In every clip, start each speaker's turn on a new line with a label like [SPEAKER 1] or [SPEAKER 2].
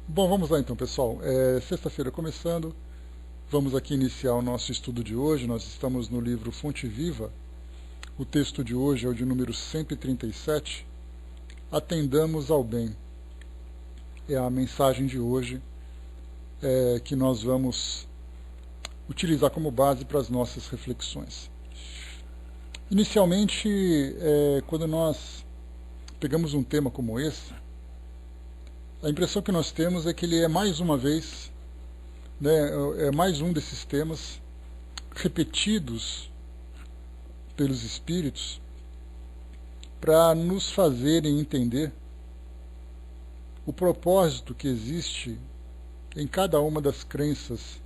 [SPEAKER 1] Bom, vamos lá então, pessoal. Sexta-feira começando, vamos aqui iniciar o nosso estudo de hoje. Nós estamos no livro Fonte Viva. O texto de hoje é o de número 137. Atendamos ao bem. É a mensagem de hoje que nós vamos utilizar como base para as nossas reflexões. Inicialmente, quando nós pegamos um tema como esse, a impressão que nós temos é que ele é mais uma vez, é mais um desses temas repetidos pelos espíritos para nos fazerem entender o propósito que existe em cada uma das crenças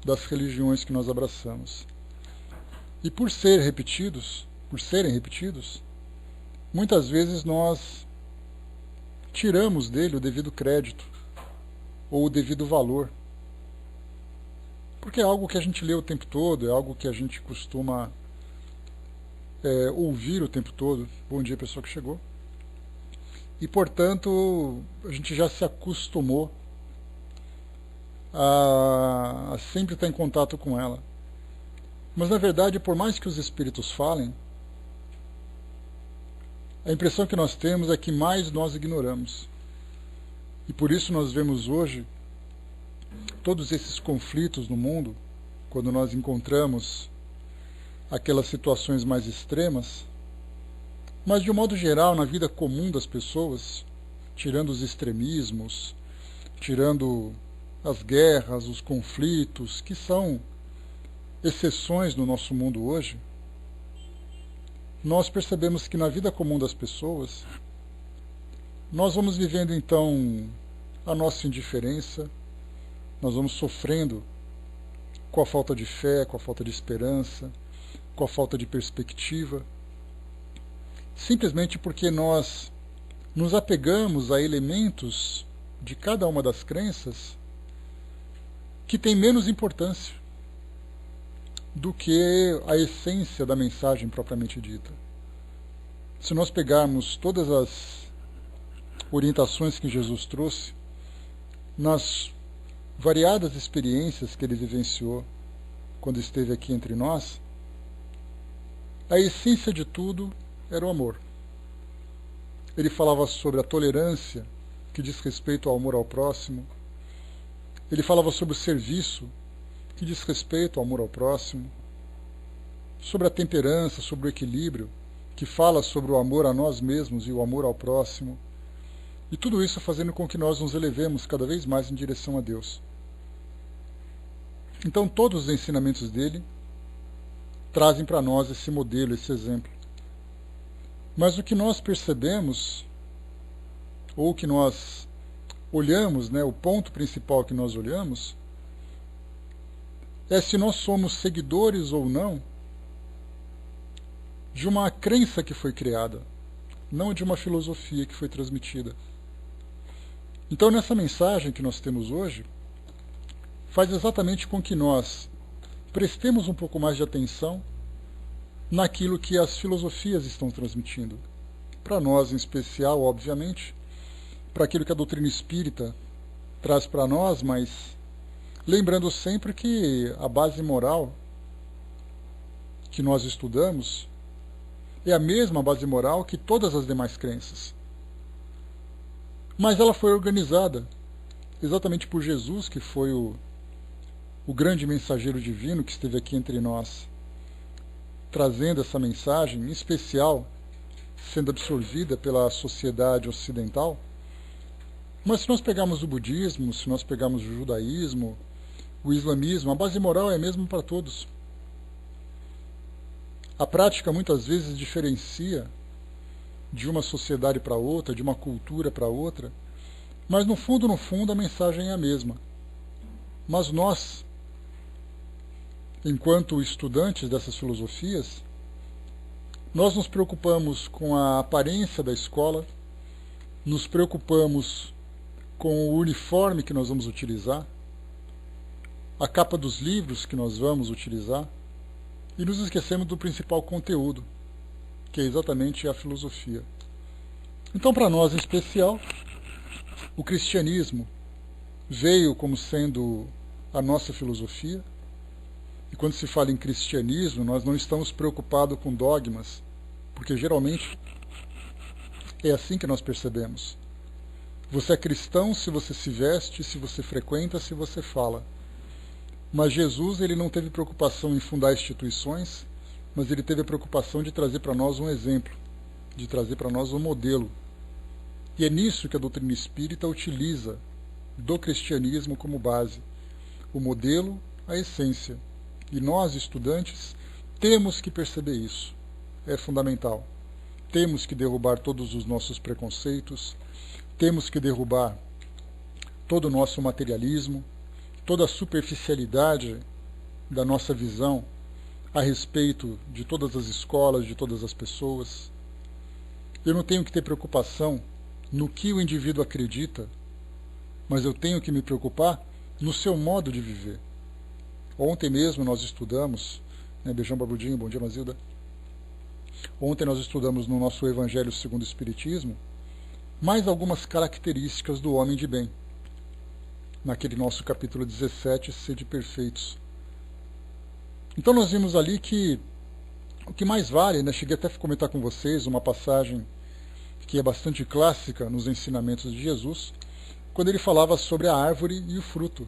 [SPEAKER 1] das religiões que nós abraçamos. E por serem repetidos, muitas vezes nós tiramos dele o devido crédito ou o devido valor. Porque é algo que a gente lê o tempo todo, é algo que a gente costuma ouvir o tempo todo. Bom dia, pessoa que chegou. E, portanto, a gente já se acostumou a sempre estar em contato com ela. Mas, na verdade, por mais que os espíritos falem, a impressão que nós temos é que mais nós ignoramos. E por isso nós vemos hoje todos esses conflitos no mundo, quando nós encontramos aquelas situações mais extremas, mas de um modo geral, na vida comum das pessoas, tirando os extremismos, tirando as guerras, os conflitos, que são exceções no nosso mundo hoje, nós percebemos que na vida comum das pessoas, nós vamos vivendo então a nossa indiferença, nós vamos sofrendo com a falta de fé, com a falta de esperança, com a falta de perspectiva, simplesmente porque nós nos apegamos a elementos de cada uma das crenças que têm menos importância do que a essência da mensagem propriamente dita. Se nós pegarmos todas as orientações que Jesus trouxe, nas variadas experiências que ele vivenciou quando esteve aqui entre nós, a essência de tudo era o amor. Ele falava sobre a tolerância, que diz respeito ao amor ao próximo. Ele falava sobre o serviço, que diz respeito ao amor ao próximo, sobre a temperança, sobre o equilíbrio, que fala sobre o amor a nós mesmos e o amor ao próximo, e tudo isso fazendo com que nós nos elevemos cada vez mais em direção a Deus. Então todos os ensinamentos dele trazem para nós esse modelo, esse exemplo. Mas o que nós percebemos, ou que nós olhamos, o ponto principal que nós olhamos, é se nós somos seguidores ou não de uma crença que foi criada, não de uma filosofia que foi transmitida. Então, nessa mensagem que nós temos hoje, faz exatamente com que nós prestemos um pouco mais de atenção naquilo que as filosofias estão transmitindo. Para nós, em especial, obviamente, para aquilo que a doutrina espírita traz para nós, mas lembrando sempre que a base moral que nós estudamos é a mesma base moral que todas as demais crenças. Mas ela foi organizada exatamente por Jesus, que foi o grande mensageiro divino que esteve aqui entre nós, trazendo essa mensagem, em especial sendo absorvida pela sociedade ocidental. Mas se nós pegarmos o budismo, se nós pegarmos o judaísmo, o islamismo, a base moral é a mesma para todos. A prática muitas vezes diferencia de uma sociedade para outra, de uma cultura para outra, mas no fundo, a mensagem é a mesma. Mas nós, enquanto estudantes dessas filosofias, nós nos preocupamos com a aparência da escola, nos preocupamos com o uniforme que nós vamos utilizar, a capa dos livros que nós vamos utilizar, e nos esquecemos do principal conteúdo, que é exatamente a filosofia. Então, para nós em especial, o cristianismo veio como sendo a nossa filosofia. E quando se fala em cristianismo, nós não estamos preocupados com dogmas, porque geralmente é assim que nós percebemos. Você é cristão se você se veste, se você frequenta, se você fala. Mas Jesus, ele não teve preocupação em fundar instituições, mas ele teve a preocupação de trazer para nós um exemplo, de trazer para nós um modelo. E é nisso que a doutrina espírita utiliza do cristianismo como base. O modelo, a essência. E nós, estudantes, temos que perceber isso. É fundamental. Temos que derrubar todos os nossos preconceitos, temos que derrubar todo o nosso materialismo, toda a superficialidade da nossa visão a respeito de todas as escolas, de todas as pessoas. Eu não tenho que ter preocupação no que o indivíduo acredita, mas eu tenho que me preocupar no seu modo de viver. Ontem mesmo nós estudamos, beijão barbudinho, bom dia Mazilda. Ontem nós estudamos no nosso Evangelho segundo o Espiritismo mais algumas características do homem de bem. Naquele nosso capítulo 17, Sede Perfeitos. Então nós vimos ali que o que mais vale, cheguei até a comentar com vocês uma passagem que é bastante clássica nos ensinamentos de Jesus, quando ele falava sobre a árvore e o fruto.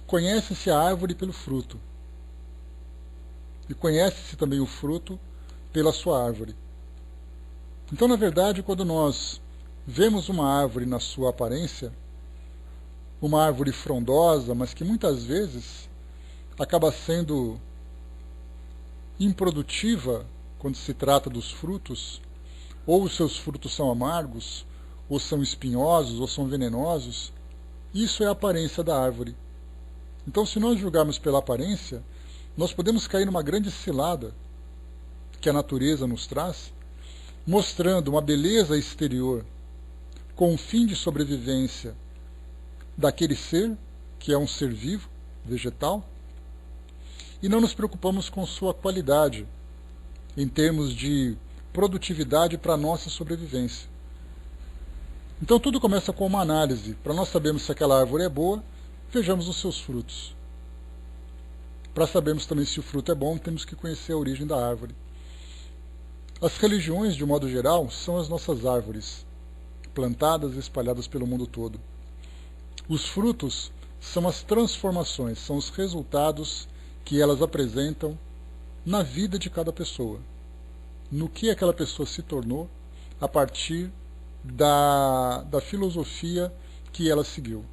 [SPEAKER 1] Conhece-se a árvore pelo fruto. E conhece-se também o fruto pela sua árvore. Então, na verdade, quando nós vemos uma árvore na sua aparência, uma árvore frondosa, mas que muitas vezes acaba sendo improdutiva quando se trata dos frutos, ou os seus frutos são amargos, ou são espinhosos, ou são venenosos, isso é a aparência da árvore. Então, se nós julgarmos pela aparência, nós podemos cair numa grande cilada que a natureza nos traz, mostrando uma beleza exterior com um fim de sobrevivência daquele ser, que é um ser vivo, vegetal, e não nos preocupamos com sua qualidade, em termos de produtividade para a nossa sobrevivência. Então tudo começa com uma análise. Para nós sabermos se aquela árvore é boa, vejamos os seus frutos. Para sabermos também se o fruto é bom, temos que conhecer a origem da árvore. As religiões, de um modo geral, são as nossas árvores, plantadas e espalhadas pelo mundo todo. Os frutos são as transformações, são os resultados que elas apresentam na vida de cada pessoa, no que aquela pessoa se tornou a partir da filosofia que ela seguiu.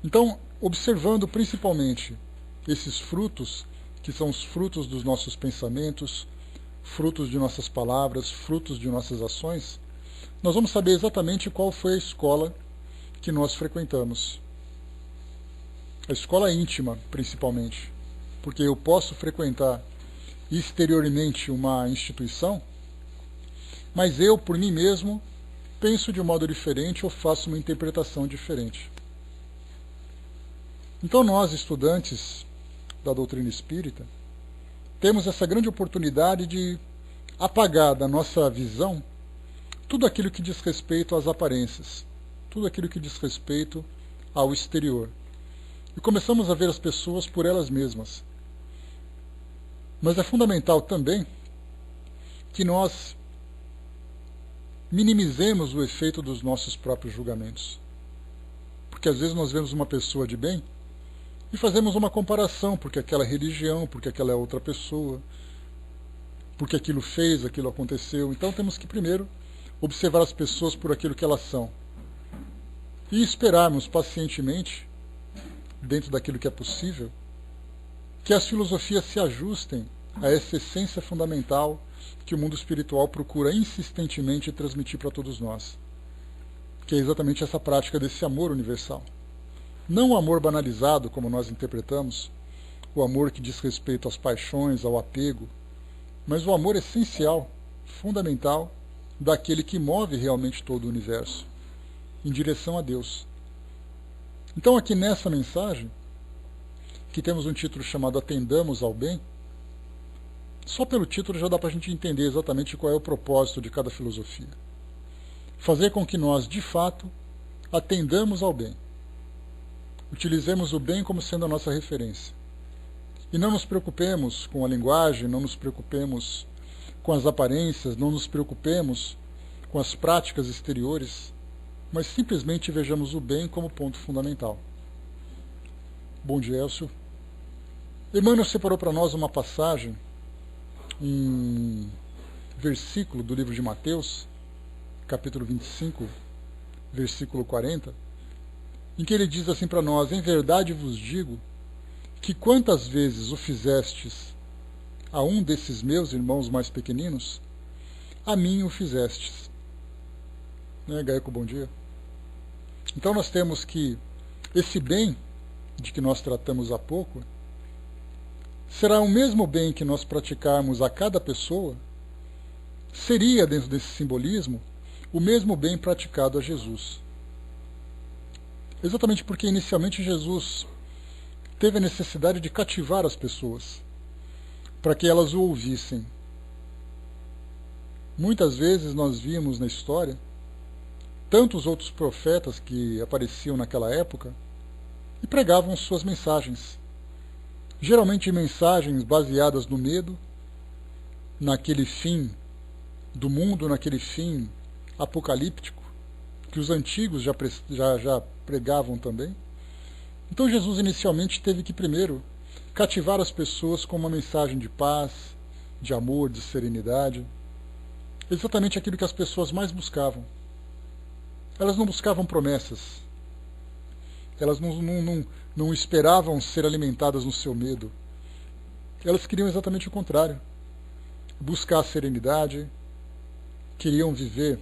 [SPEAKER 1] Então, observando principalmente esses frutos, que são os frutos dos nossos pensamentos, frutos de nossas palavras, frutos de nossas ações, nós vamos saber exatamente qual foi a escola que nós frequentamos. A escola íntima, principalmente, porque eu posso frequentar exteriormente uma instituição, mas eu, por mim mesmo, penso de um modo diferente ou faço uma interpretação diferente. Então nós, estudantes da doutrina espírita, temos essa grande oportunidade de apagar da nossa visão tudo aquilo que diz respeito às aparências, tudo aquilo que diz respeito ao exterior. E começamos a ver as pessoas por elas mesmas. Mas é fundamental também que nós minimizemos o efeito dos nossos próprios julgamentos. Porque às vezes nós vemos uma pessoa de bem e fazemos uma comparação, porque aquela religião, porque aquela é outra pessoa, porque aquilo fez, aquilo aconteceu. Então temos que primeiro observar as pessoas por aquilo que elas são e esperarmos pacientemente, dentro daquilo que é possível, que as filosofias se ajustem a essa essência fundamental que o mundo espiritual procura insistentemente transmitir para todos nós, que é exatamente essa prática desse amor universal. Não o amor banalizado, como nós interpretamos, o amor que diz respeito às paixões, ao apego, mas o amor essencial, fundamental, daquele que move realmente todo o universo, em direção a Deus. Então aqui nessa mensagem, que temos um título chamado Atendamos ao Bem, só pelo título já dá para a gente entender exatamente qual é o propósito de cada filosofia. Fazer com que nós, de fato, atendamos ao bem. Utilizemos o bem como sendo a nossa referência. E não nos preocupemos com a linguagem, não nos preocupemos com as aparências, não nos preocupemos com as práticas exteriores, mas simplesmente vejamos o bem como ponto fundamental. Bom dia, Elcio. Emmanuel separou para nós uma passagem, um versículo do livro de Mateus, capítulo 25, versículo 40, em que ele diz assim para nós: em verdade vos digo que quantas vezes o fizestes a um desses meus irmãos mais pequeninos, a mim o fizestes. Né, Gaico, bom dia. Então nós temos que esse bem de que nós tratamos há pouco será o mesmo bem que nós praticarmos a cada pessoa, seria, dentro desse simbolismo, o mesmo bem praticado a Jesus. Exatamente porque inicialmente Jesus teve a necessidade de cativar as pessoas, para que elas o ouvissem. Muitas vezes nós vimos na história tantos outros profetas que apareciam naquela época e pregavam suas mensagens. Geralmente mensagens baseadas no medo, naquele fim do mundo, naquele fim apocalíptico, que os antigos já pregavam também. Então Jesus inicialmente teve que primeiro cativar as pessoas com uma mensagem de paz, de amor, de serenidade. Exatamente aquilo que as pessoas mais buscavam. Elas não buscavam promessas. Elas não esperavam ser alimentadas no seu medo. Elas queriam exatamente o contrário. Buscar a serenidade, queriam viver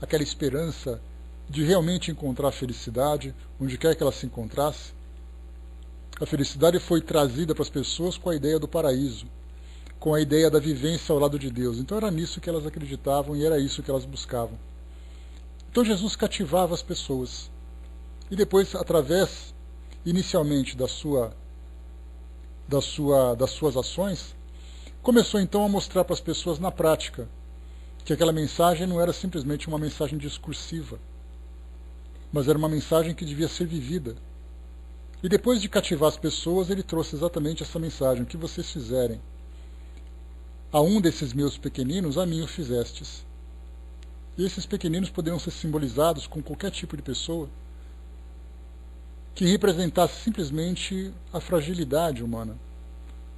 [SPEAKER 1] aquela esperança de realmente encontrar a felicidade, onde quer que ela se encontrasse. A felicidade foi trazida para as pessoas com a ideia do paraíso, com a ideia da vivência ao lado de Deus. Então era nisso que elas acreditavam e era isso que elas buscavam. Então Jesus cativava as pessoas. E depois, através, inicialmente, das suas ações, começou então a mostrar para as pessoas na prática que aquela mensagem não era simplesmente uma mensagem discursiva, mas era uma mensagem que devia ser vivida. E depois de cativar as pessoas, ele trouxe exatamente essa mensagem: o que vocês fizerem a um desses meus pequeninos, a mim o fizestes. E esses pequeninos poderiam ser simbolizados com qualquer tipo de pessoa que representasse simplesmente a fragilidade humana.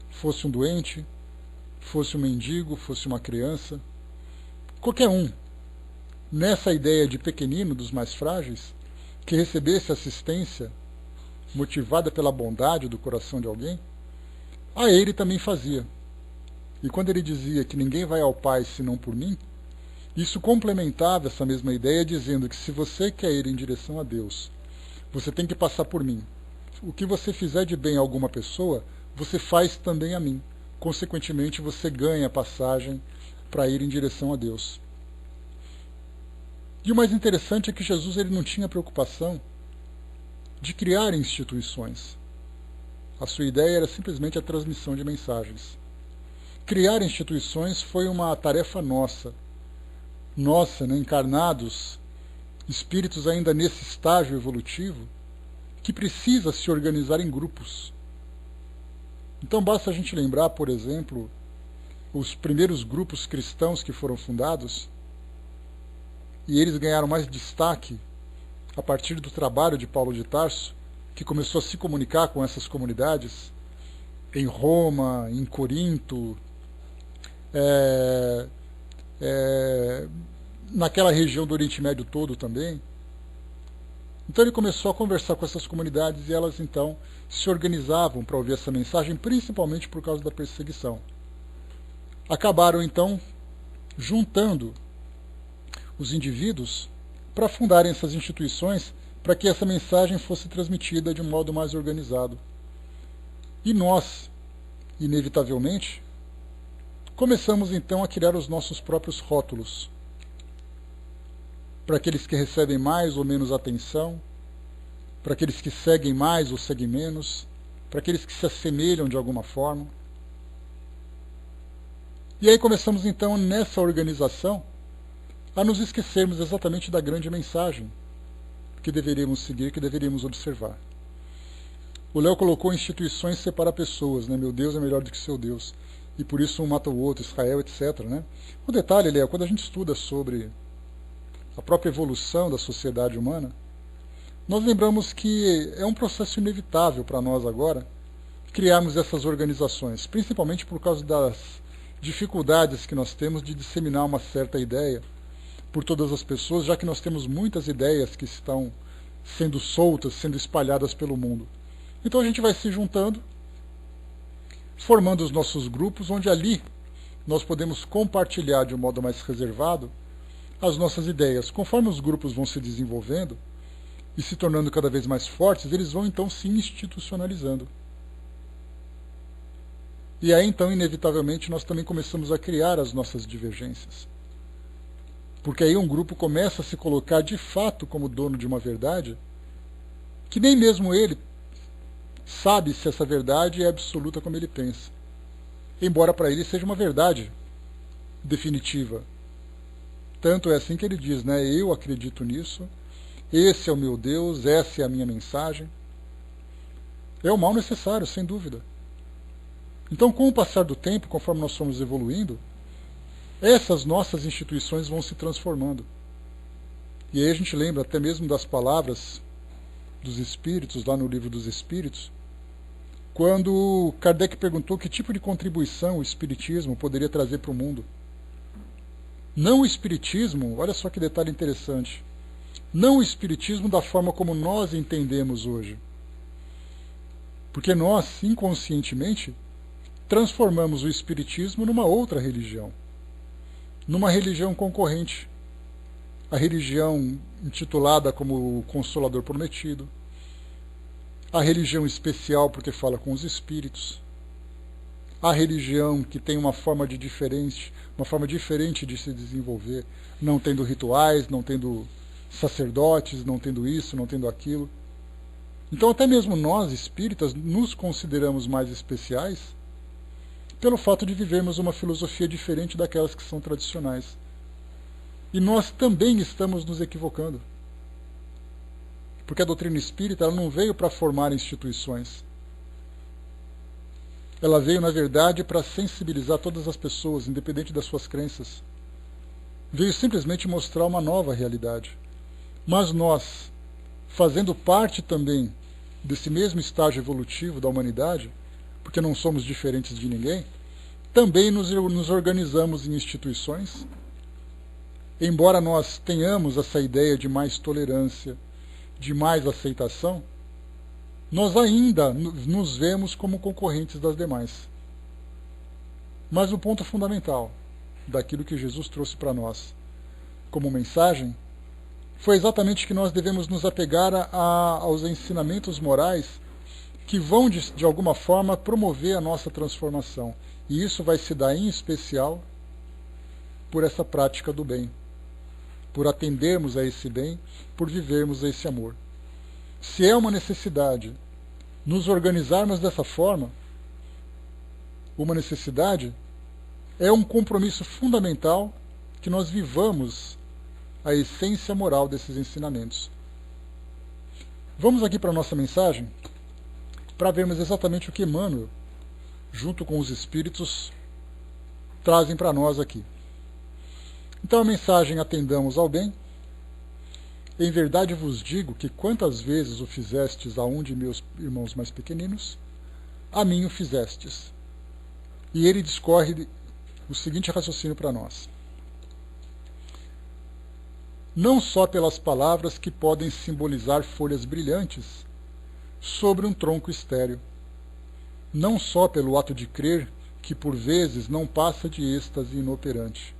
[SPEAKER 1] Fosse um doente, fosse um mendigo, fosse uma criança, qualquer um, nessa ideia de pequenino, dos mais frágeis, que recebesse assistência motivada pela bondade do coração de alguém, a ele também fazia. E quando ele dizia que ninguém vai ao Pai senão por mim, isso complementava essa mesma ideia, dizendo que se você quer ir em direção a Deus, você tem que passar por mim. O que você fizer de bem a alguma pessoa, você faz também a mim. Consequentemente, você ganha a passagem para ir em direção a Deus. E o mais interessante é que Jesus ele não tinha preocupação de criar instituições. A sua ideia era simplesmente a transmissão de mensagens. Criar instituições foi uma tarefa nossa, né, encarnados, espíritos ainda nesse estágio evolutivo, que precisa se organizar em grupos. Então basta a gente lembrar, por exemplo, os primeiros grupos cristãos que foram fundados, e eles ganharam mais destaque a partir do trabalho de Paulo de Tarso, que começou a se comunicar com essas comunidades em Roma, em Corinto, naquela região do Oriente Médio todo também. Então ele começou a conversar com essas comunidades e elas então se organizavam para ouvir essa mensagem, principalmente por causa da perseguição. Acabaram então juntando os indivíduos para fundarem essas instituições para que essa mensagem fosse transmitida de um modo mais organizado. E nós, inevitavelmente, começamos então a criar os nossos próprios rótulos, para aqueles que recebem mais ou menos atenção, para aqueles que seguem mais ou seguem menos, para aqueles que se assemelham de alguma forma. E aí começamos então nessa organização a nos esquecermos exatamente da grande mensagem, que deveríamos seguir, que deveríamos observar. O Léo colocou: instituições separa pessoas, né? Meu Deus é melhor do que seu Deus, e por isso um mata o outro, Israel, etc. Né? O detalhe, Léo, quando a gente estuda sobre a própria evolução da sociedade humana, nós lembramos que é um processo inevitável para nós agora criarmos essas organizações, principalmente por causa das dificuldades que nós temos de disseminar uma certa ideia por todas as pessoas, já que nós temos muitas ideias que estão sendo soltas, sendo espalhadas pelo mundo. Então a gente vai se juntando, formando os nossos grupos, onde ali nós podemos compartilhar de um modo mais reservado as nossas ideias. Conforme os grupos vão se desenvolvendo e se tornando cada vez mais fortes, eles vão então se institucionalizando. E aí então, inevitavelmente, nós também começamos a criar as nossas divergências. Porque aí um grupo começa a se colocar de fato como dono de uma verdade que nem mesmo ele sabe se essa verdade é absoluta como ele pensa. Embora para ele seja uma verdade definitiva. Tanto é assim que ele diz, né? Eu acredito nisso, esse é o meu Deus, essa é a minha mensagem. É o mal necessário, sem dúvida. Então, com o passar do tempo, conforme nós formos evoluindo, essas nossas instituições vão se transformando. E aí a gente lembra até mesmo das palavras dos Espíritos, lá no Livro dos Espíritos, quando Kardec perguntou que tipo de contribuição o Espiritismo poderia trazer para o mundo. Não o Espiritismo, olha só que detalhe interessante, não o Espiritismo da forma como nós entendemos hoje. Porque nós, inconscientemente, transformamos o Espiritismo numa outra religião, numa religião concorrente, a religião intitulada como o Consolador Prometido, a religião especial porque fala com os espíritos, a religião que tem uma forma diferente de se desenvolver, não tendo rituais, não tendo sacerdotes, não tendo isso, não tendo aquilo. Então até mesmo nós espíritas nos consideramos mais especiais pelo fato de vivermos uma filosofia diferente daquelas que são tradicionais. E nós também estamos nos equivocando. Porque a doutrina espírita ela não veio para formar instituições. Ela veio, na verdade, para sensibilizar todas as pessoas, independente das suas crenças. Veio simplesmente mostrar uma nova realidade. Mas nós, fazendo parte também desse mesmo estágio evolutivo da humanidade, porque não somos diferentes de ninguém, também nos organizamos em instituições. Embora nós tenhamos essa ideia de mais tolerância, de mais aceitação, nós ainda nos vemos como concorrentes das demais. Mas o ponto fundamental daquilo que Jesus trouxe para nós como mensagem foi exatamente que nós devemos nos apegar aos ensinamentos morais que vão, de alguma forma, promover a nossa transformação. E isso vai se dar, em especial, por essa prática do bem, por atendermos a esse bem, por vivermos a esse amor. Se é uma necessidade nos organizarmos dessa forma, uma necessidade, é um compromisso fundamental que nós vivamos a essência moral desses ensinamentos. Vamos aqui para a nossa mensagem, para vermos exatamente o que Emmanuel, junto com os Espíritos, trazem para nós aqui. Então a mensagem: atendamos ao bem. Em verdade vos digo que quantas vezes o fizestes a um de meus irmãos mais pequeninos, a mim o fizestes. E ele discorre o seguinte raciocínio para nós. Não só pelas palavras que podem simbolizar folhas brilhantes sobre um tronco estéril, não só pelo ato de crer que por vezes não passa de êxtase inoperante,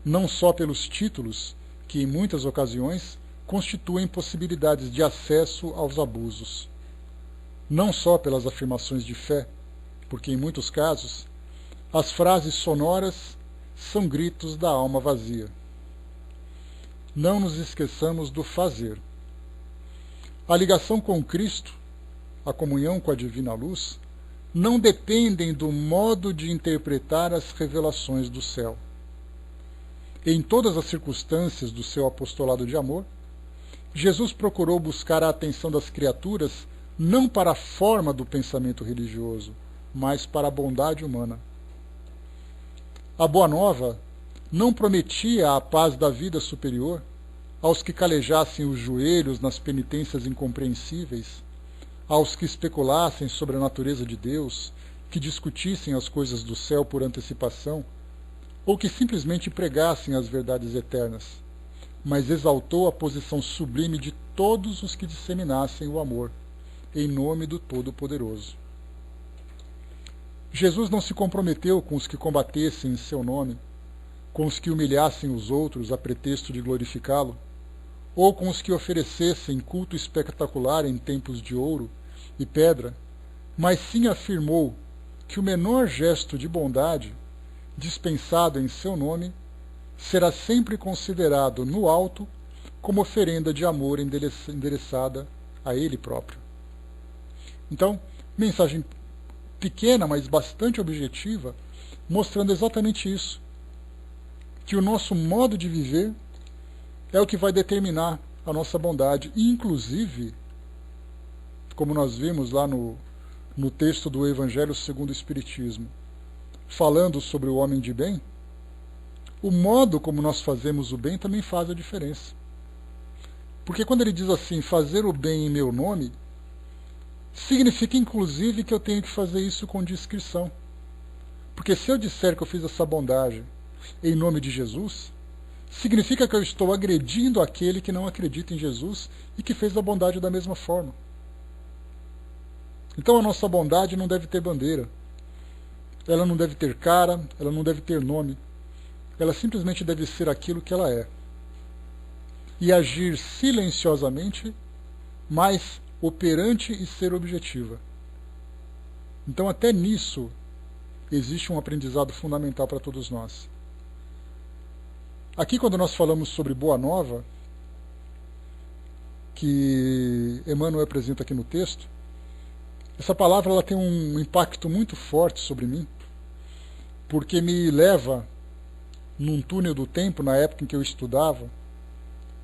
[SPEAKER 1] não só pelos títulos que em muitas ocasiões constituem possibilidades de acesso aos abusos, não só pelas afirmações de fé, porque em muitos casos as frases sonoras são gritos da alma vazia. Não nos esqueçamos do fazer. A ligação com Cristo, a comunhão com a divina luz, não dependem do modo de interpretar as revelações do céu. Em todas as circunstâncias do seu apostolado de amor, Jesus procurou buscar a atenção das criaturas não para a forma do pensamento religioso, mas para a bondade humana. A Boa Nova não prometia a paz da vida superior aos que calejassem os joelhos nas penitências incompreensíveis, aos que especulassem sobre a natureza de Deus, que discutissem as coisas do céu por antecipação, ou que simplesmente pregassem as verdades eternas, mas exaltou a posição sublime de todos os que disseminassem o amor, em nome do Todo-Poderoso. Jesus não se comprometeu com os que combatessem em seu nome, com os que humilhassem os outros a pretexto de glorificá-lo, ou com os que oferecessem culto espetacular em tempos de ouro e pedra, mas sim afirmou que o menor gesto de bondade, dispensado em seu nome, será sempre considerado no alto como oferenda de amor endereçada a ele próprio. Então, mensagem pequena, mas bastante objetiva, mostrando exatamente isso, que o nosso modo de viver é o que vai determinar a nossa bondade, inclusive, como nós vimos lá no texto do Evangelho segundo o Espiritismo, falando sobre o homem de bem, o modo como nós fazemos o bem também faz a diferença. Porque quando ele diz assim, fazer o bem em meu nome, significa inclusive que eu tenho que fazer isso com discrição. Porque se eu disser que eu fiz essa bondade em nome de Jesus, significa que eu estou agredindo aquele que não acredita em Jesus e que fez a bondade da mesma forma. Então a nossa bondade não deve ter bandeira, ela não deve ter cara, ela não deve ter nome, ela simplesmente deve ser aquilo que ela é. E agir silenciosamente, mas operante e ser objetiva. Então até nisso existe um aprendizado fundamental para todos nós. Aqui quando nós falamos sobre Boa Nova, que Emmanuel apresenta aqui no texto, essa palavra ela tem um impacto muito forte sobre mim, porque me leva num túnel do tempo, na época em que eu estudava,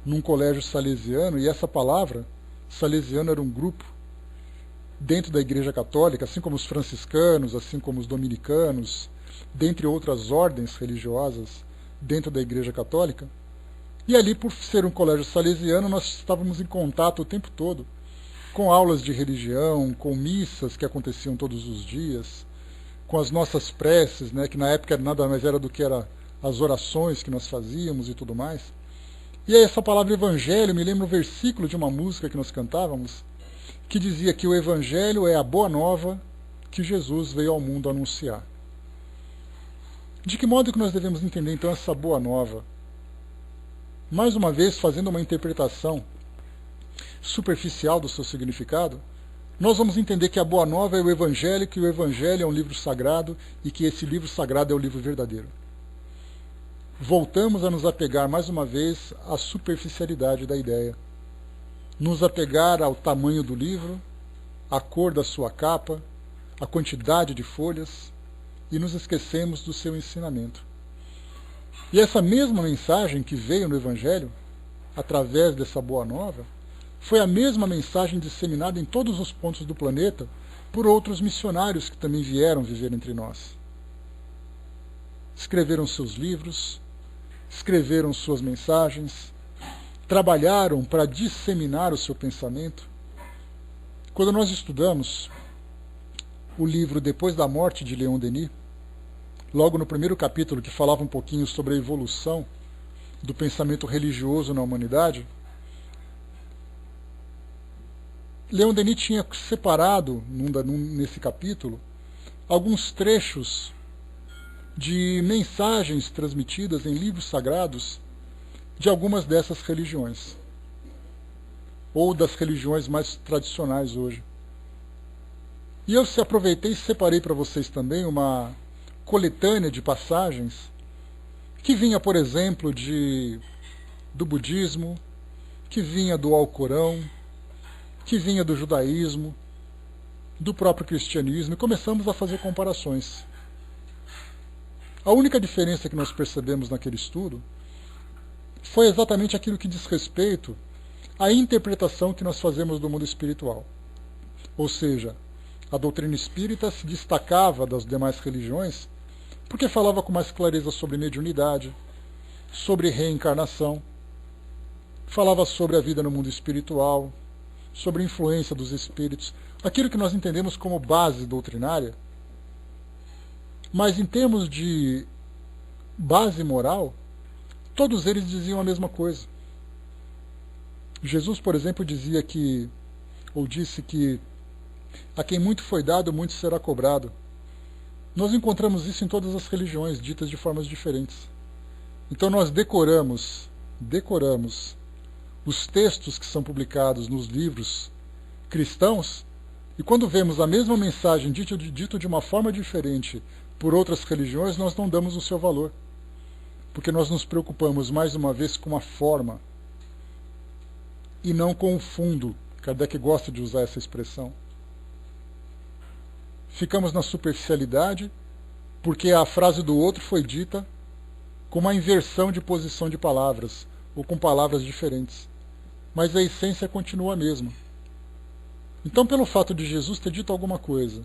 [SPEAKER 1] num colégio salesiano, e essa palavra, salesiano era um grupo dentro da Igreja Católica, assim como os franciscanos, assim como os dominicanos, dentre outras ordens religiosas dentro da Igreja Católica. E ali, por ser um colégio salesiano, nós estávamos em contato o tempo todo com aulas de religião, com missas que aconteciam todos os dias, com as nossas preces, né, que na época nada mais era do que as orações que nós fazíamos e tudo mais. E aí essa palavra evangelho me lembra um versículo de uma música que nós cantávamos, que dizia que o evangelho é a boa nova que Jesus veio ao mundo anunciar. De que modo que nós devemos entender então essa boa nova? Mais uma vez, fazendo uma interpretação superficial do seu significado, nós vamos entender que a Boa Nova é o Evangelho, que o Evangelho é um livro sagrado e que esse livro sagrado é o livro verdadeiro. Voltamos a nos apegar mais uma vez à superficialidade da ideia. Nos apegar ao tamanho do livro, à cor da sua capa, à quantidade de folhas, e nos esquecemos do seu ensinamento. E essa mesma mensagem que veio no Evangelho, através dessa Boa Nova, foi a mesma mensagem disseminada em todos os pontos do planeta por outros missionários que também vieram viver entre nós. Escreveram seus livros, escreveram suas mensagens, trabalharam para disseminar o seu pensamento. Quando nós estudamos o livro Depois da Morte de Leon Denis, logo no primeiro capítulo, que falava um pouquinho sobre a evolução do pensamento religioso na humanidade, Leon Denis tinha separado, nesse capítulo, alguns trechos de mensagens transmitidas em livros sagrados de algumas dessas religiões, ou das religiões mais tradicionais hoje. E eu aproveitei e separei para vocês também uma coletânea de passagens que vinha, por exemplo, do budismo, que vinha do Alcorão, que vinha do judaísmo, do próprio cristianismo, e começamos a fazer comparações. A única diferença que nós percebemos naquele estudo foi exatamente aquilo que diz respeito a interpretação que nós fazemos do mundo espiritual. Ou seja, a doutrina espírita se destacava das demais religiões porque falava com mais clareza sobre mediunidade, sobre reencarnação, falava sobre a vida no mundo espiritual, sobre a influência dos espíritos, aquilo que nós entendemos como base doutrinária. Mas em termos de base moral, todos eles diziam a mesma coisa. Jesus, por exemplo, disse que a quem muito foi dado, muito será cobrado. Nós encontramos isso em todas as religiões, ditas de formas diferentes. Então nós decoramos os textos que são publicados nos livros cristãos, e quando vemos a mesma mensagem dito de uma forma diferente por outras religiões, nós não damos o seu valor, porque nós nos preocupamos mais uma vez com a forma e não com o fundo. Kardec gosta de usar essa expressão. Ficamos na superficialidade porque a frase do outro foi dita com uma inversão de posição de palavras, ou com palavras diferentes. Mas a essência continua a mesma. Então, pelo fato de Jesus ter dito alguma coisa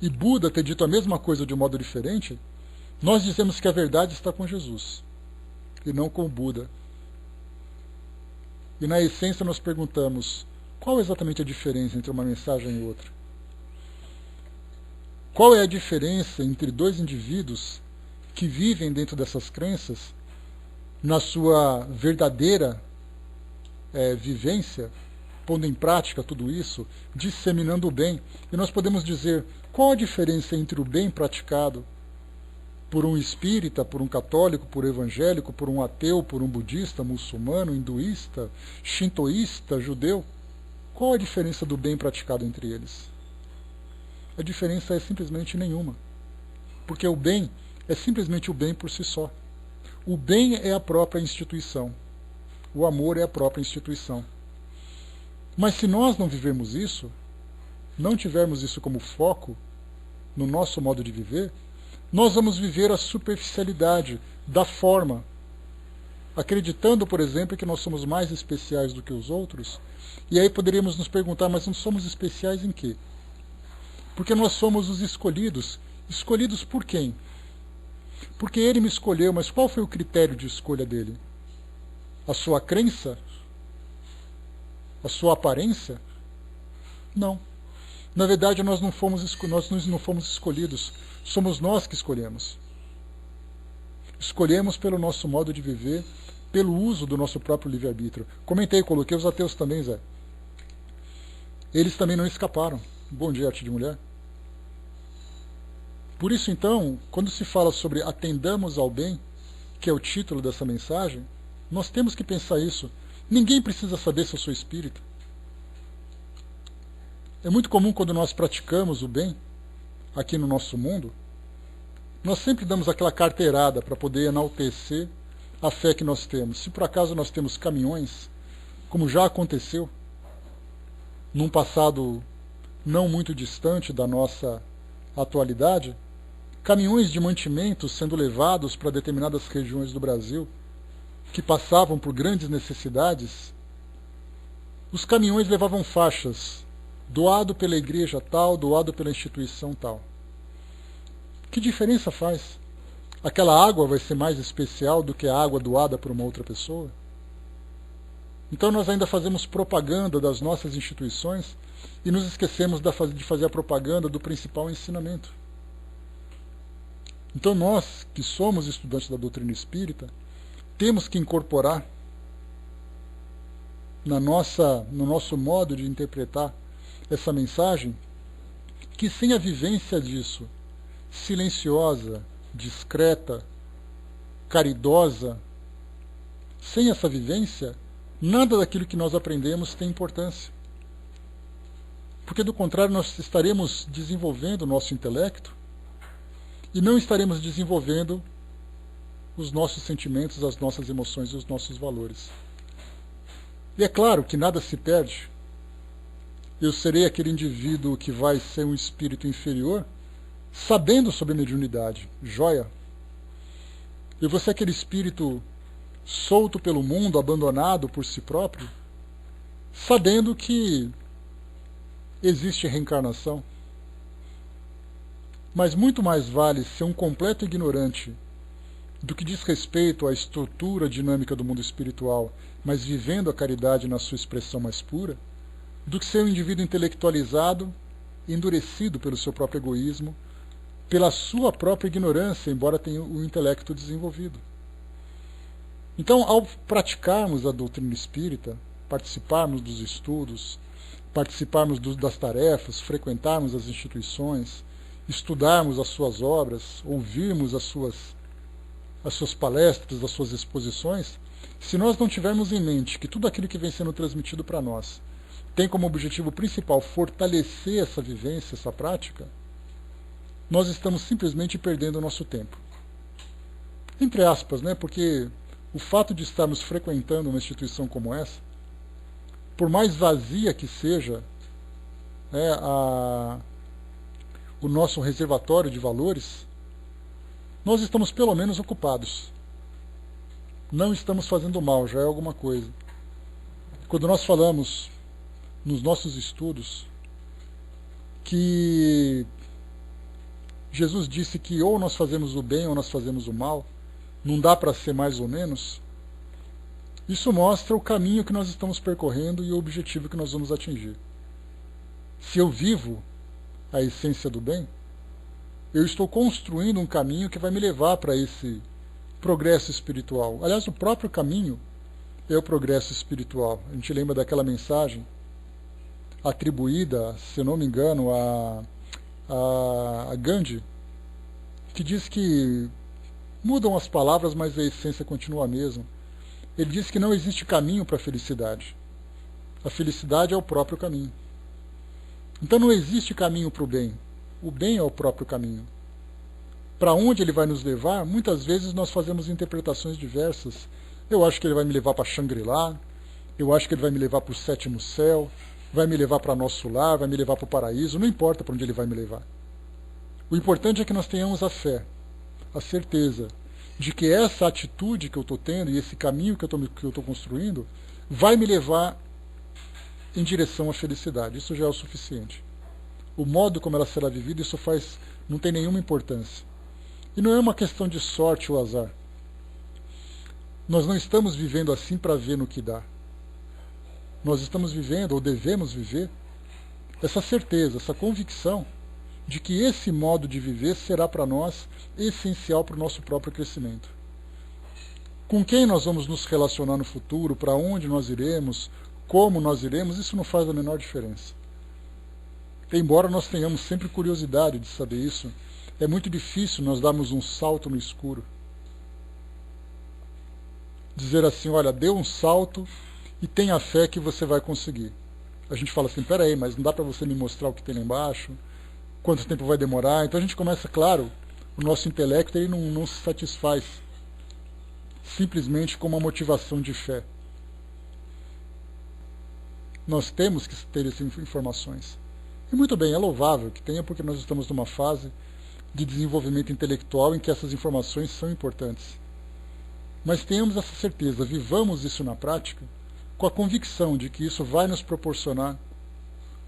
[SPEAKER 1] e Buda ter dito a mesma coisa de um modo diferente, nós dizemos que a verdade está com Jesus e não com o Buda. E na essência nós perguntamos, qual é exatamente a diferença entre uma mensagem e outra? Qual é a diferença entre dois indivíduos que vivem dentro dessas crenças, na sua verdadeira vivência, pondo em prática tudo isso, disseminando o bem? E nós podemos dizer, qual a diferença entre o bem praticado por um espírita, por um católico, por um evangélico, por um ateu, por um budista, muçulmano, hinduísta, shintoísta, judeu? Qual a diferença do bem praticado entre eles? A diferença é simplesmente nenhuma. Porque o bem é simplesmente o bem por si só. O bem é a própria instituição. O amor é a própria instituição. Mas se nós não vivermos isso, não tivermos isso como foco no nosso modo de viver, nós vamos viver a superficialidade da forma, acreditando, por exemplo, que nós somos mais especiais do que os outros, e aí poderíamos nos perguntar, mas não somos especiais em quê? Porque nós somos os escolhidos. Escolhidos por quem? Porque ele me escolheu, mas qual foi o critério de escolha dele? A sua crença? A sua aparência? Não. Na verdade, nós não fomos escolhidos. Somos nós que escolhemos. Escolhemos pelo nosso modo de viver, pelo uso do nosso próprio livre-arbítrio. Comentei, coloquei os ateus também, Zé. Eles também não escaparam. Bom dia, Arte de Mulher. Por isso, então, quando se fala sobre atendamos ao bem, que é o título dessa mensagem, nós temos que pensar isso. Ninguém precisa saber se eu sou espírita. É muito comum quando nós praticamos o bem, aqui no nosso mundo, nós sempre damos aquela carteirada para poder enaltecer a fé que nós temos. Se por acaso nós temos caminhões, como já aconteceu, num passado não muito distante da nossa atualidade, caminhões de mantimentos sendo levados para determinadas regiões do Brasil, que passavam por grandes necessidades, os caminhões levavam faixas, doado pela igreja tal, doado pela instituição tal. Que diferença faz? Aquela água vai ser mais especial do que a água doada por uma outra pessoa? Então nós ainda fazemos propaganda das nossas instituições e nos esquecemos de fazer a propaganda do principal ensinamento. Então nós, que somos estudantes da doutrina espírita, temos que incorporar no nosso modo de interpretar essa mensagem, que sem a vivência disso, silenciosa, discreta, caridosa, sem essa vivência, nada daquilo que nós aprendemos tem importância. Porque do contrário nós estaremos desenvolvendo o nosso intelecto e não estaremos desenvolvendo os nossos sentimentos, as nossas emoções e os nossos valores. E é claro que nada se perde. Eu serei aquele indivíduo que vai ser um espírito inferior, sabendo sobre a mediunidade, joia. Eu vou ser aquele espírito solto pelo mundo, abandonado por si próprio, sabendo que existe reencarnação, mas muito mais vale ser um completo ignorante do que diz respeito à estrutura dinâmica do mundo espiritual, mas vivendo a caridade na sua expressão mais pura, do que ser um indivíduo intelectualizado, endurecido pelo seu próprio egoísmo, pela sua própria ignorância, embora tenha o intelecto desenvolvido. Então, ao praticarmos a doutrina espírita, participarmos dos estudos, participarmos das tarefas, frequentarmos as instituições, estudarmos as suas obras, ouvirmos as suas palestras, as suas exposições, se nós não tivermos em mente que tudo aquilo que vem sendo transmitido para nós tem como objetivo principal fortalecer essa vivência, essa prática, nós estamos simplesmente perdendo o nosso tempo. Entre aspas, né? Porque o fato de estarmos frequentando uma instituição como essa, por mais vazia que seja o nosso reservatório de valores, nós estamos pelo menos ocupados. Não estamos fazendo mal, já é alguma coisa. Quando nós falamos nos nossos estudos que Jesus disse que ou nós fazemos o bem ou nós fazemos o mal, não dá para ser mais ou menos, isso mostra o caminho que nós estamos percorrendo e o objetivo que nós vamos atingir. Se eu vivo a essência do bem, eu estou construindo um caminho que vai me levar para esse progresso espiritual. Aliás, o próprio caminho é o progresso espiritual. A gente lembra daquela mensagem atribuída, se eu não me engano, a Gandhi, que diz que mudam as palavras, mas a essência continua a mesma. Ele diz que não existe caminho para a felicidade. A felicidade é o próprio caminho. Então não existe caminho para o bem. O bem é o próprio caminho. Para onde ele vai nos levar, muitas vezes nós fazemos interpretações diversas. Eu acho que ele vai me levar para Shangri-La, eu acho que ele vai me levar para o sétimo céu, vai me levar para nosso lar, vai me levar para o paraíso, não importa para onde ele vai me levar. O importante é que nós tenhamos a fé, a certeza de que essa atitude que eu estou tendo e esse caminho que eu estou construindo vai me levar em direção à felicidade. Isso já é o suficiente. O modo como ela será vivida, isso não tem nenhuma importância. E não é uma questão de sorte ou azar. Nós não estamos vivendo assim para ver no que dá. Nós estamos vivendo, ou devemos viver, essa certeza, essa convicção de que esse modo de viver será para nós essencial para o nosso próprio crescimento. Com quem nós vamos nos relacionar no futuro, para onde nós iremos, como nós iremos, isso não faz a menor diferença. Embora nós tenhamos sempre curiosidade de saber isso, é muito difícil nós darmos um salto no escuro. Dizer assim, olha, dê um salto e tenha fé que você vai conseguir. A gente fala assim, peraí, mas não dá para você me mostrar o que tem lá embaixo? Quanto tempo vai demorar? Então a gente começa, claro, o nosso intelecto ele não se satisfaz simplesmente com uma motivação de fé. Nós temos que ter essas informações. E muito bem, é louvável que tenha, porque nós estamos numa fase de desenvolvimento intelectual em que essas informações são importantes. Mas tenhamos essa certeza, vivamos isso na prática, com a convicção de que isso vai nos proporcionar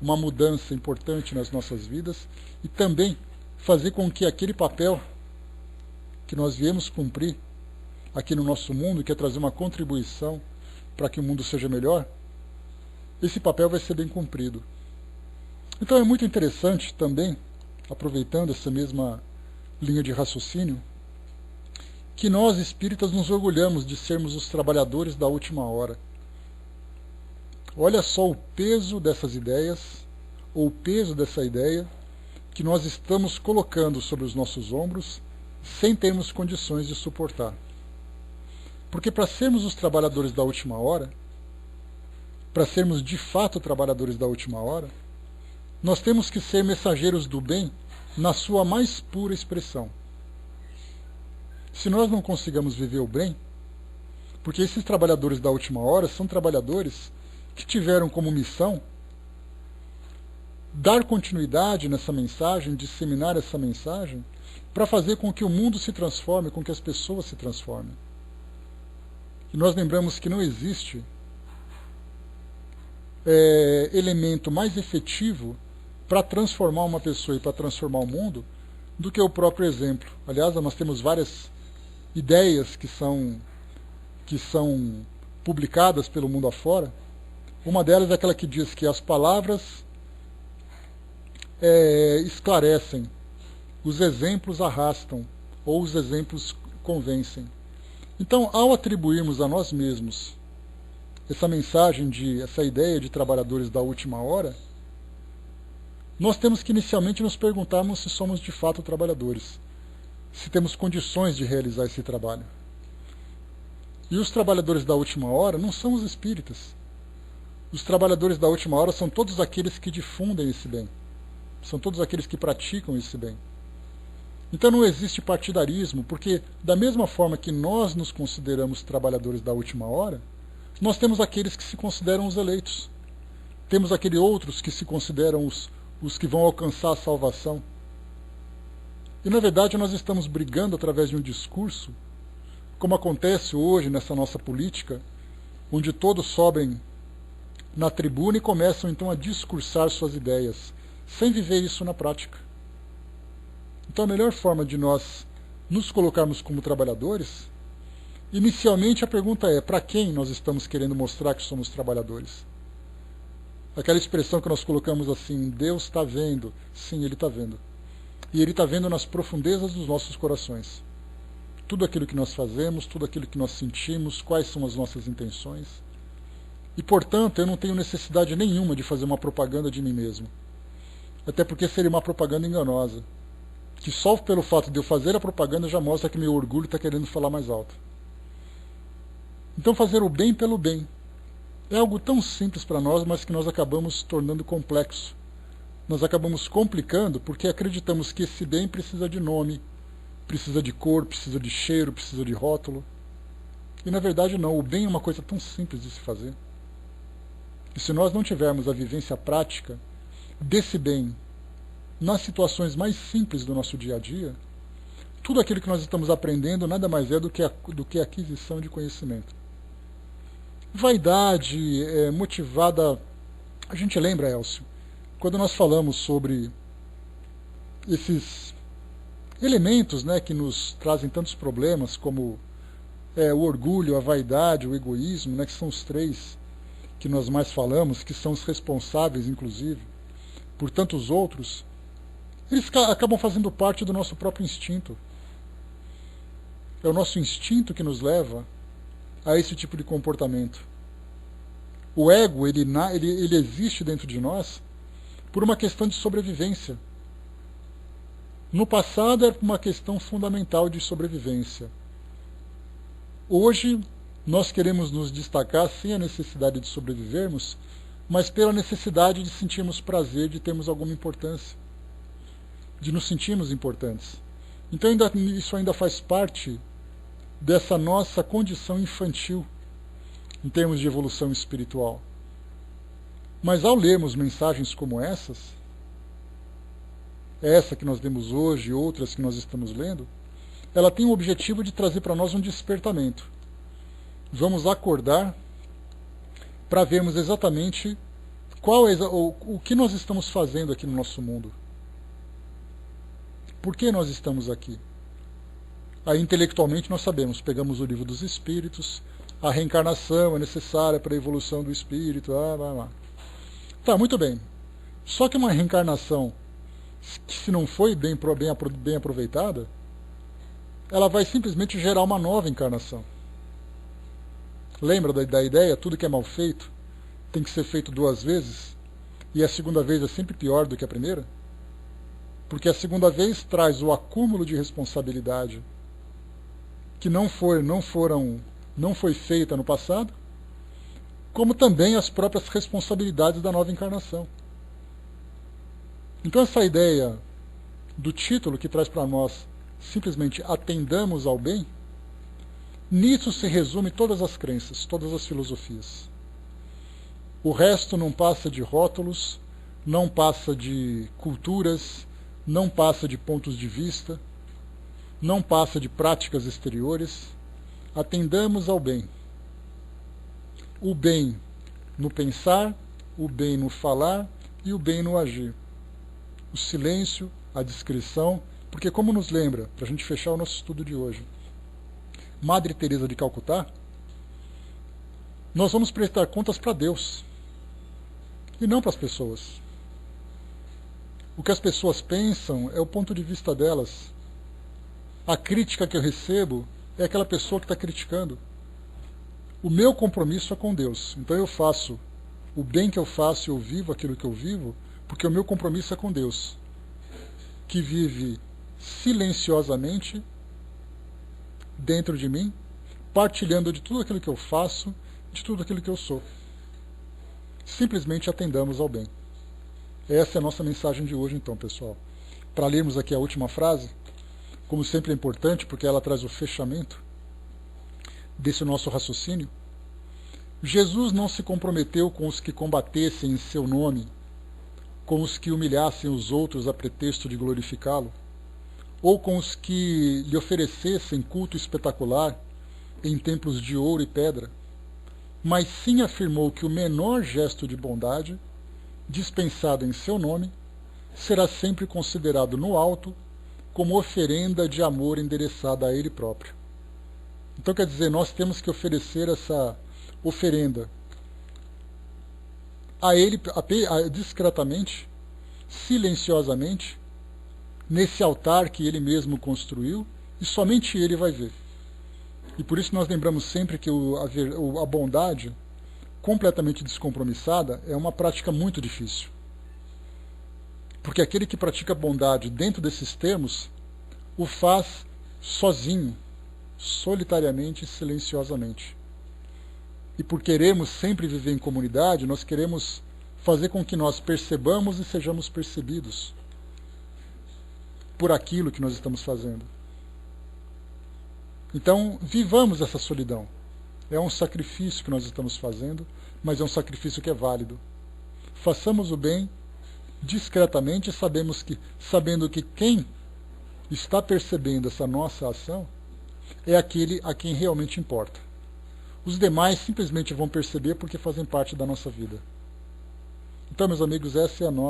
[SPEAKER 1] uma mudança importante nas nossas vidas e também fazer com que aquele papel que nós viemos cumprir aqui no nosso mundo, que é trazer uma contribuição para que o mundo seja melhor, esse papel vai ser bem cumprido. Então é muito interessante também, aproveitando essa mesma linha de raciocínio, que nós espíritas nos orgulhamos de sermos os trabalhadores da última hora. Olha só o peso dessas ideias, ou o peso dessa ideia, que nós estamos colocando sobre os nossos ombros, sem termos condições de suportar. Porque para sermos os trabalhadores da última hora, para sermos de fato trabalhadores da última hora, nós temos que ser mensageiros do bem na sua mais pura expressão. Se nós não conseguimos viver o bem, porque esses trabalhadores da última hora são trabalhadores que tiveram como missão dar continuidade nessa mensagem, disseminar essa mensagem, para fazer com que o mundo se transforme, com que as pessoas se transformem. E nós lembramos que não existe elemento mais efetivo para transformar uma pessoa e para transformar o mundo do que o próprio exemplo. Aliás, nós temos várias ideias que são publicadas pelo mundo afora. Uma delas é aquela que diz que as palavras esclarecem, os exemplos arrastam, ou os exemplos convencem. Então, ao atribuirmos a nós mesmos essa ideia de trabalhadores da última hora, nós temos que inicialmente nos perguntarmos se somos de fato trabalhadores, se temos condições de realizar esse trabalho. E os trabalhadores da última hora não são os espíritas. Os trabalhadores da última hora são todos aqueles que difundem esse bem, são todos aqueles que praticam esse bem. Então não existe partidarismo, porque da mesma forma que nós nos consideramos trabalhadores da última hora, nós temos aqueles que se consideram os eleitos. Temos aqueles outros que se consideram os que vão alcançar a salvação. E na verdade nós estamos brigando através de um discurso, como acontece hoje nessa nossa política, onde todos sobem na tribuna e começam então a discursar suas ideias, sem viver isso na prática. Então a melhor forma de nós nos colocarmos como trabalhadores, inicialmente a pergunta é, para quem nós estamos querendo mostrar que somos trabalhadores? Aquela expressão que nós colocamos assim, Deus está vendo. Sim, Ele está vendo. E Ele está vendo nas profundezas dos nossos corações. Tudo aquilo que nós fazemos, tudo aquilo que nós sentimos, quais são as nossas intenções. E, portanto, eu não tenho necessidade nenhuma de fazer uma propaganda de mim mesmo. Até porque seria uma propaganda enganosa, que só pelo fato de eu fazer a propaganda já mostra que meu orgulho está querendo falar mais alto. Então fazer o bem pelo bem é algo tão simples para nós, mas que nós acabamos tornando complexo. Nós acabamos complicando porque acreditamos que esse bem precisa de nome, precisa de cor, precisa de cheiro, precisa de rótulo. E na verdade não, o bem é uma coisa tão simples de se fazer. E se nós não tivermos a vivência prática desse bem nas situações mais simples do nosso dia a dia, tudo aquilo que nós estamos aprendendo nada mais é do que aquisição de conhecimento. Vaidade motivada... A gente lembra, Elcio, quando nós falamos sobre esses elementos, né, que nos trazem tantos problemas, como o orgulho, a vaidade, o egoísmo, né, que são os três que nós mais falamos, que são os responsáveis, inclusive, por tantos outros, eles acabam fazendo parte do nosso próprio instinto. É o nosso instinto que nos leva a esse tipo de comportamento. O ego, ele existe dentro de nós por uma questão de sobrevivência. No passado era uma questão fundamental de sobrevivência. Hoje nós queremos nos destacar sem a necessidade de sobrevivermos, mas pela necessidade de sentirmos prazer, de termos alguma importância, de nos sentirmos importantes. Então isso ainda faz parte dessa nossa condição infantil em termos de evolução espiritual. Mas ao lermos mensagens como essas, essa que nós lemos hoje e outras que nós estamos lendo, ela tem o objetivo de trazer para nós um despertamento. Vamos acordar para vermos exatamente o que nós estamos fazendo aqui no nosso mundo. Por que nós estamos aqui? Aí intelectualmente nós sabemos, pegamos o livro dos Espíritos, a reencarnação é necessária para a evolução do espírito, Tá, muito bem. Só que uma reencarnação, que se não foi bem aproveitada, ela vai simplesmente gerar uma nova encarnação. Lembra da ideia? Tudo que é mal feito tem que ser feito 2 vezes, e a segunda vez é sempre pior do que a primeira? Porque a segunda vez traz o acúmulo de responsabilidade que não foi feita no passado, como também as próprias responsabilidades da nova encarnação. Então essa ideia do título que traz para nós simplesmente atendamos ao bem, nisso se resume todas as crenças, todas as filosofias. O resto não passa de rótulos, não passa de culturas, não passa de pontos de vista, não passa de práticas exteriores. Atendamos ao bem. O bem no pensar, o bem no falar e o bem no agir. O silêncio, a discrição, porque como nos lembra, para a gente fechar o nosso estudo de hoje, Madre Teresa de Calcutá, nós vamos prestar contas para Deus e não para as pessoas. O que as pessoas pensam é o ponto de vista delas. A crítica que eu recebo é aquela pessoa que está criticando. O meu compromisso é com Deus. Então eu faço o bem que eu faço, eu vivo aquilo que eu vivo, porque o meu compromisso é com Deus, que vive silenciosamente dentro de mim, partilhando de tudo aquilo que eu faço, de tudo aquilo que eu sou. Simplesmente atendamos ao bem. Essa é a nossa mensagem de hoje, então, pessoal. Para lermos aqui a última frase, como sempre é importante, porque ela traz o fechamento desse nosso raciocínio. Jesus não se comprometeu com os que combatessem em seu nome, com os que humilhassem os outros a pretexto de glorificá-lo, ou com os que lhe oferecessem culto espetacular em templos de ouro e pedra, mas sim afirmou que o menor gesto de bondade, dispensado em seu nome, será sempre considerado no alto como oferenda de amor endereçada a ele próprio. Então quer dizer, nós temos que oferecer essa oferenda a ele discretamente, silenciosamente, nesse altar que ele mesmo construiu, e somente ele vai ver. E por isso nós lembramos sempre que a bondade completamente descompromissada é uma prática muito difícil. Porque aquele que pratica bondade dentro desses termos o faz sozinho, solitariamente e silenciosamente. E por queremos sempre viver em comunidade, nós queremos fazer com que nós percebamos e sejamos percebidos por aquilo que nós estamos fazendo. Então, vivamos essa solidão. É um sacrifício que nós estamos fazendo, mas é um sacrifício que é válido. Façamos o bem discretamente, sabendo que quem está percebendo essa nossa ação é aquele a quem realmente importa. Os demais simplesmente vão perceber porque fazem parte da nossa vida. Então, meus amigos, essa é a nossa